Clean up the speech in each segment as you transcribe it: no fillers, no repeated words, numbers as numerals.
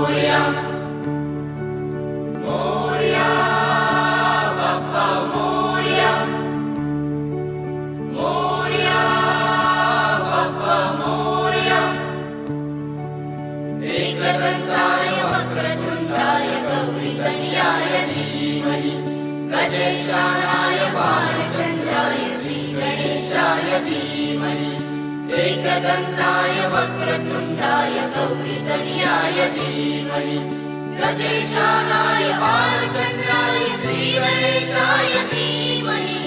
मोरया मोरया बाप्पा मोरया मोरया बाप्पा मोरया एकदंताय वक्रतुंडाय गौरीतनयाय धीमहि गजेशानाय बालचंद्राय श्री गणेशाय धीमहि एकदंताय वक्रतुंडाय गौरीतनयाय धीमहि गजेशानाय बालचंद्राय श्री गणेशाय धीमहि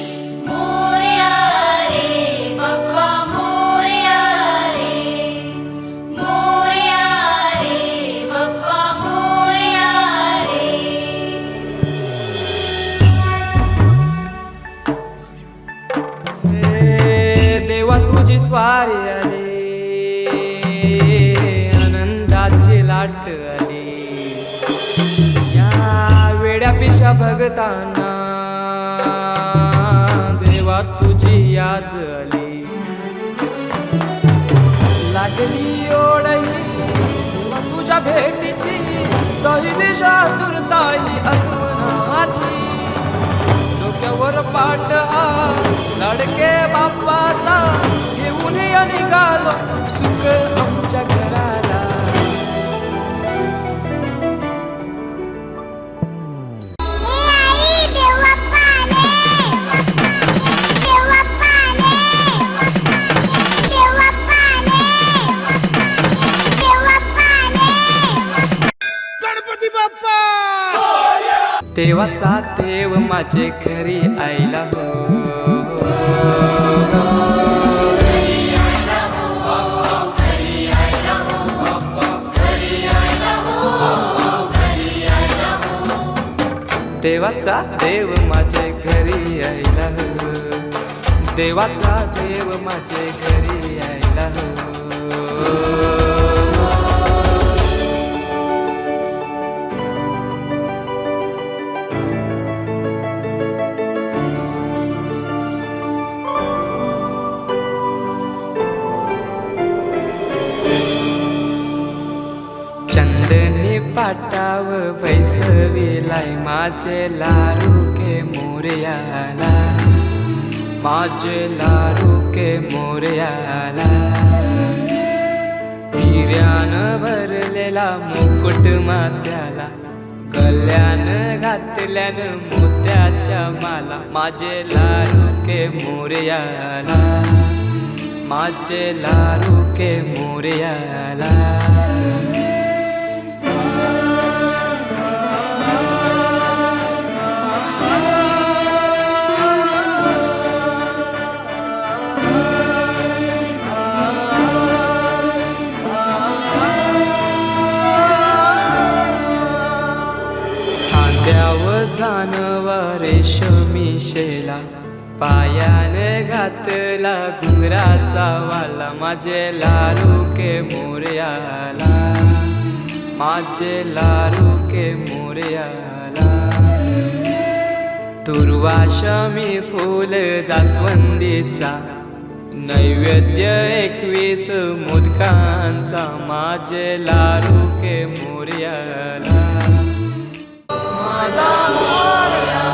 मोरया रे बाप्पा मोरया रे मोरया रे बाप्पा मोरया रे देवा तुझी स्वारी आली आनंदाची लाट आली या वेड्या पिशा भगतांना देवा तुझी याद आली लागली ओढही देवा तुझ्या भेटीची तरी दिशा तुरताई आगमनाची डोक्यावर पाट हा लाडके बाप्पाचा घेऊन निघालो सुख आमच्या घराला गणपती बाप्पा देवाचा देव माझे घरी आयला हो देवाचा देव माझे घरी आयला हो देवाचा देव माझे घरी आयला हो चंदनी पाटाव बैसविलाय माझे लारू के मोरयाला माझे लारू के मोरयाला हिऱ्यान भरलेला मुकुट माथ्याला गल्यान घातल्यान मोत्याच्या माला माझे लारू के मोरयाला माझे लारू के मोरयाला जानवा रेशमी शेला पायान घातला घुंगराचा वाला माझे लारू के मोरयाला माझे लारू के मोरयाला दुर्वाशमी फूल जास्वंदीचा नैवेद्य 21 मोदकांचा माझे लारू के मोरयाला माझा मोरया